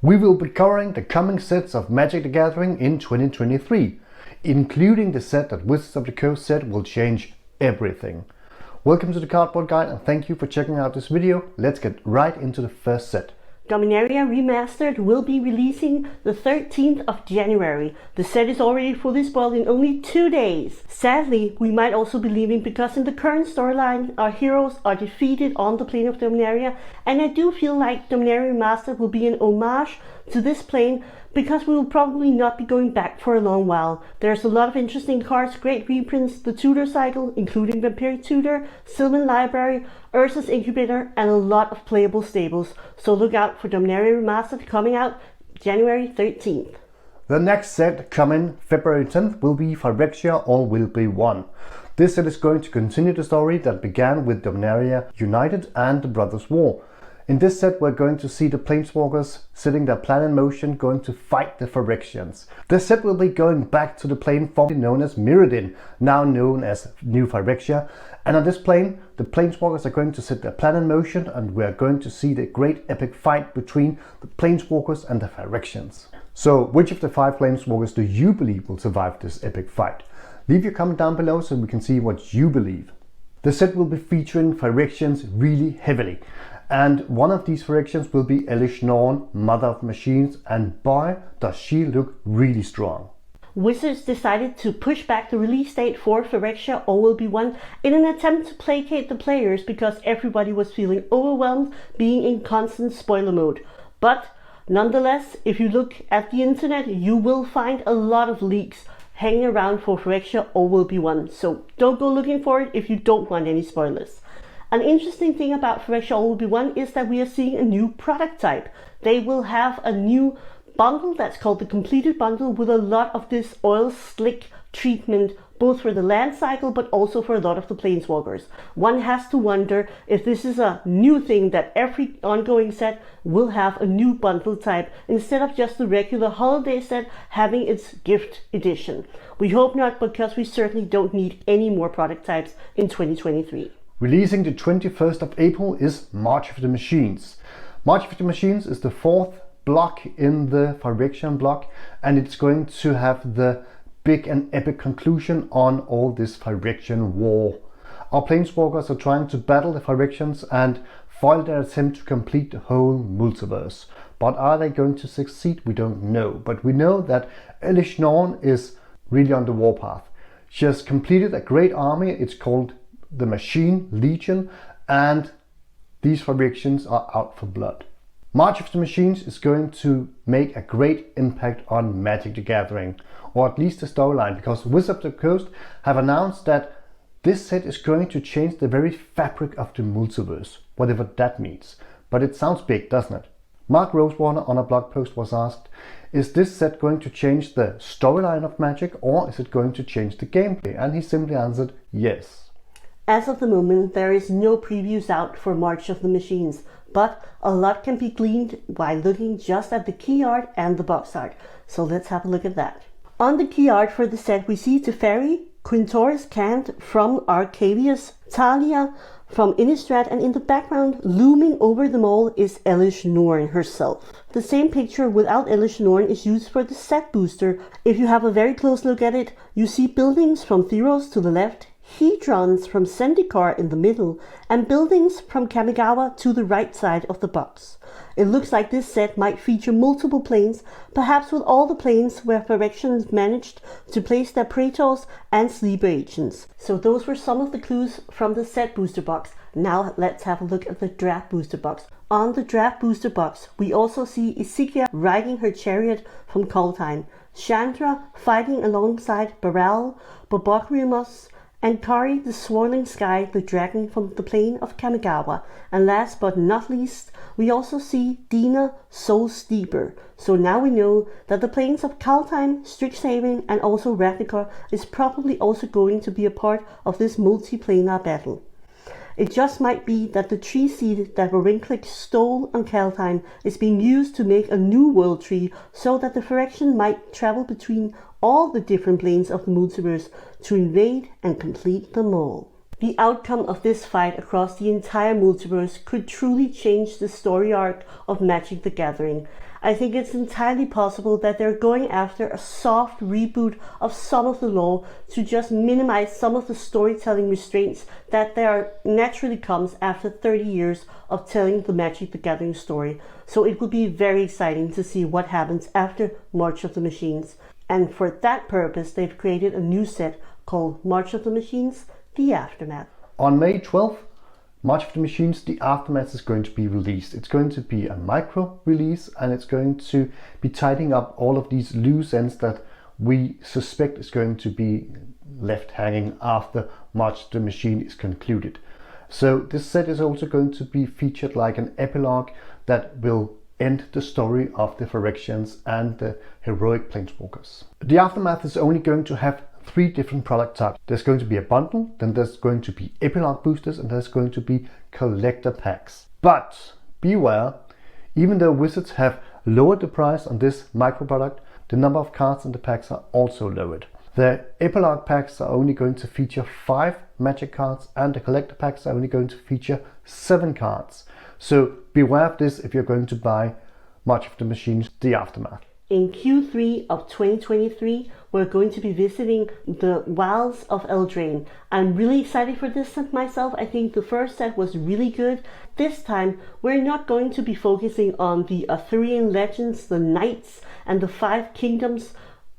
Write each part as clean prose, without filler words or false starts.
We will be covering the coming sets of Magic the Gathering in 2023, including the set that Wizards of the Coast said will change everything. Welcome to the Cardboard Guide and thank you for checking out this video. Let's get right into the first set. Dominaria Remastered will be releasing the 13th of January. The set is already fully spoiled in only 2 days. Sadly, we might also be leaving because in the current storyline, our heroes are defeated on the plane of Dominaria, and I do feel like Dominaria Remastered will be an homage to this plane because we will probably not be going back for a long while. There's a lot of interesting cards, great reprints, the Tutor cycle, including Vampiric Tutor, Sylvan Library, Urza's Incubator, and a lot of playable stables. So look out for Dominaria Remastered coming out January 13th. The next set coming February 10th will be Phyrexia All will be one. This set is going to continue the story that began with Dominaria United and the Brothers' War. In this set we're going to see the Planeswalkers setting their plan in motion, going to fight the Phyrexians. This set will be going back to the plane formerly known as Mirrodin, now known as New Phyrexia, and on this plane the Planeswalkers are going to set their plan in motion and we're going to see the great epic fight between the Planeswalkers and the Phyrexians. So which of the 5 Planeswalkers do you believe will survive this epic fight? Leave your comment down below so we can see what you believe. The set will be featuring Phyrexians really heavily. And one of these Phyrexians will be Elish Norn, Mother of Machines, and boy does she look really strong. Wizards decided to push back the release date for Phyrexia All will be one in an attempt to placate the players because everybody was feeling overwhelmed being in constant spoiler mode. But nonetheless, if you look at the internet, you will find a lot of leaks hanging around for Phyrexia All will be one. So don't go looking for it if you don't want any spoilers. An interesting thing about Phyrexia All will be one is that we are seeing a new product type. They will have a new bundle that's called the completed bundle with a lot of this oil slick treatment both for the land cycle but also for a lot of the planeswalkers. One has to wonder if this is a new thing that every ongoing set will have a new bundle type instead of just the regular holiday set having its gift edition. We hope not, because we certainly don't need any more product types in 2023. Releasing the 21st of April is March of the Machines. March of the Machines is the 4th block in the Phyrexian block, and it's going to have the big and epic conclusion on all this Phyrexian war. Our Planeswalkers are trying to battle the Phyrexians and foil their attempt to complete the whole multiverse. But are they going to succeed? We don't know. But we know that Elish Norn is really on the warpath. She has completed a great army. It's called the Machine Legion, and these Phyrexians are out for blood. March of the Machines is going to make a great impact on Magic the Gathering, or at least the storyline, because Wizards of the Coast have announced that this set is going to change the very fabric of the multiverse, whatever that means. But it sounds big, doesn't it? Mark Rosewater on a blog post was asked, is this set going to change the storyline of Magic, or is it going to change the gameplay? And he simply answered yes. As of the moment, there is no previews out for March of the Machines, but a lot can be gleaned by looking just at the key art and the box art. So let's have a look at that. On the key art for the set, we see Teferi, Quintoris Cant from Arcavius, Talia from Innistrad, and in the background, looming over them all, is Elish Norn herself. The same picture without Elish Norn is used for the set booster. If you have a very close look at it, you see buildings from Theros to the left, Hedrons from Zendikar in the middle, and buildings from Kamigawa to the right side of the box. It looks like this set might feature multiple planes, perhaps with all the planes where Phyrexians managed to place their Praetors and Sleeper Agents. So those were some of the clues from the set booster box. Now let's have a look at the draft booster box. On the draft booster box, we also see Isikia riding her chariot from Kaldheim, Chandra fighting alongside Baral, Bobokriamos, and Kari the Swirling Sky, the dragon from the plane of Kamigawa. And last but not least, we also see Dina Soul Steeper. So now we know that the planes of Kaldheim, Strixhaven, and also Ravnica is probably also going to be a part of this multi-planar battle. It just might be that the tree seed that Vorinclex stole on Kaldheim is being used to make a new world tree so that the Phyrexian might travel between all the different planes of the multiverse to invade and complete them all. The outcome of this fight across the entire multiverse could truly change the story arc of Magic the Gathering. I think it's entirely possible that they're going after a soft reboot of some of the lore to just minimize some of the storytelling restraints that there naturally comes after 30 years of telling the Magic the Gathering story. So it will be very exciting to see what happens after March of the Machines. And for that purpose, they've created a new set called March of the Machines, The Aftermath. On May 12th, March of the Machines, The Aftermath is going to be released. It's going to be a micro release, and it's going to be tidying up all of these loose ends that we suspect is going to be left hanging after March of the Machine is concluded. So this set is also going to be featured like an epilogue that will end the story of the Phyrexians and the heroic planeswalkers. The Aftermath is only going to have 3 different product types. There's going to be a bundle, then there's going to be epilogue boosters, and there's going to be collector packs. But beware, even though Wizards have lowered the price on this micro product, the number of cards in the packs are also lowered. The epilogue packs are only going to feature 5 Magic cards, and the collector packs are only going to feature 7 cards. So beware of this if you're going to buy March of the Machines, The Aftermath. In Q3 of 2023, we're going to be visiting the Wilds of Eldraine. I'm really excited for this set myself. I think the first set was really good. This time, we're not going to be focusing on the Arthurian legends, the knights, and the 5 kingdoms,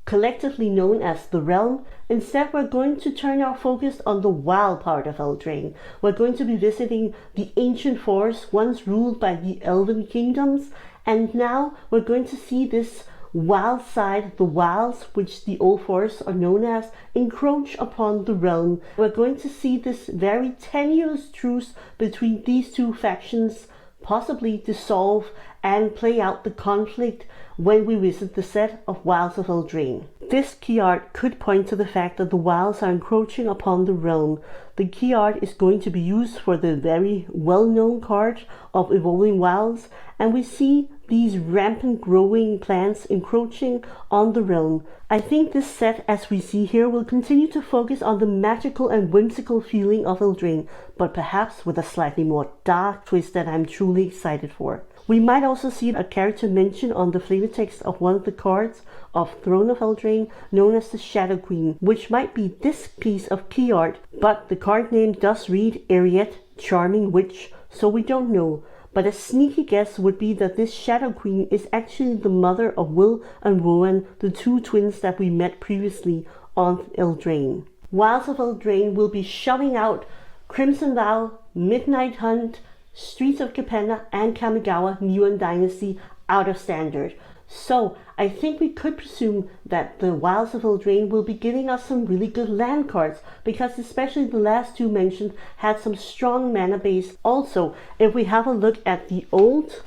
collectively known as the Realm. Instead, we're going to turn our focus on the wild part of Eldraine. We're going to be visiting the ancient forests once ruled by the Elven kingdoms, and now we're going to see this wild side, the wilds, which the old forests are known as, encroach upon the realm. We're going to see this very tenuous truce between these 2 factions possibly dissolve and play out the conflict when we visit the set of Wilds of Eldraine. This key art could point to the fact that the wilds are encroaching upon the realm. The key art is going to be used for the very well-known card of Evolving Wilds, and we see these rampant growing plants encroaching on the realm. I think this set, as we see here, will continue to focus on the magical and whimsical feeling of Eldraine, but perhaps with a slightly more dark twist that I'm truly excited for. We might also see a character mentioned on the flavor text of one of the cards of Throne of Eldraine, known as the Shadow Queen, which might be this piece of key art, but the card name does read Ariette, Charming Witch, so we don't know. But a sneaky guess would be that this Shadow Queen is actually the mother of Will and Rowan, the 2 twins that we met previously on Eldraine. Wilds of Eldraine will be shoving out Crimson Vow, Midnight Hunt, Streets of Capenna, and Kamigawa Neon Dynasty out of Standard. So I think we could presume that the Wilds of Eldraine will be giving us some really good land cards, because especially the last 2 mentioned had some strong mana base. Also, if we have a look at the old,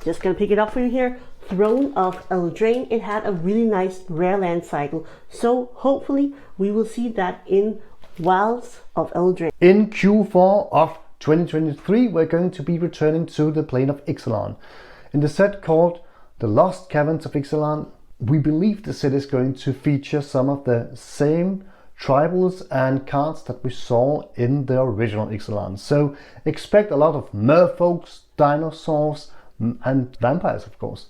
just gonna pick it up for you here, Throne of Eldraine, it had a really nice rare land cycle. So hopefully we will see that in Wilds of Eldraine. In Q4 of 2023, we're going to be returning to the plane of Ixalan. In the set called The Lost Caverns of Ixalan, we believe the set is going to feature some of the same tribals and cards that we saw in the original Ixalan. So expect a lot of merfolks, dinosaurs, and vampires, of course.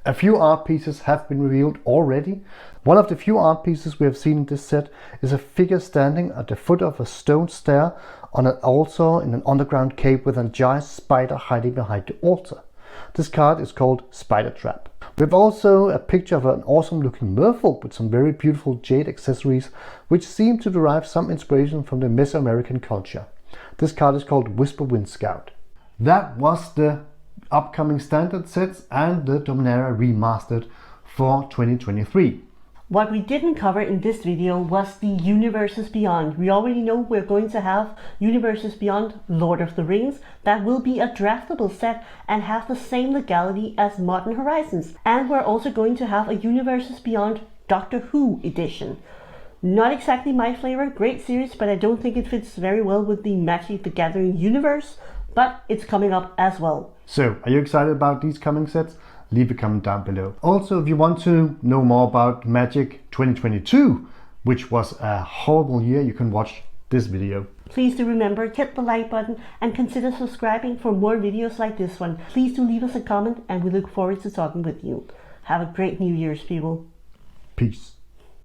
A few art pieces have been revealed already. One of the few art pieces we have seen in this set is a figure standing at the foot of a stone stair on an altar in an underground cave with a giant spider hiding behind the altar. This card is called Spider Trap. We have also a picture of an awesome looking merfolk with some very beautiful jade accessories, which seem to derive some inspiration from the Mesoamerican culture. This card is called Whisperwind Scout. That was the upcoming standard sets and the Dominaria Remastered for 2023. What we didn't cover in this video was the Universes Beyond. We already know we're going to have Universes Beyond Lord of the Rings. That will be a draftable set and have the same legality as Modern Horizons. And we're also going to have a Universes Beyond Doctor Who edition. Not exactly my flavor, great series, but I don't think it fits very well with the Magic the Gathering universe, but it's coming up as well. So, are you excited about these coming sets? Leave a comment down below. Also, if you want to know more about Magic 2022, which was a horrible year, you can watch this video. Please do remember, hit the like button and consider subscribing for more videos like this one. Please do leave us a comment and we look forward to talking with you. Have a great New Year's, people. Peace.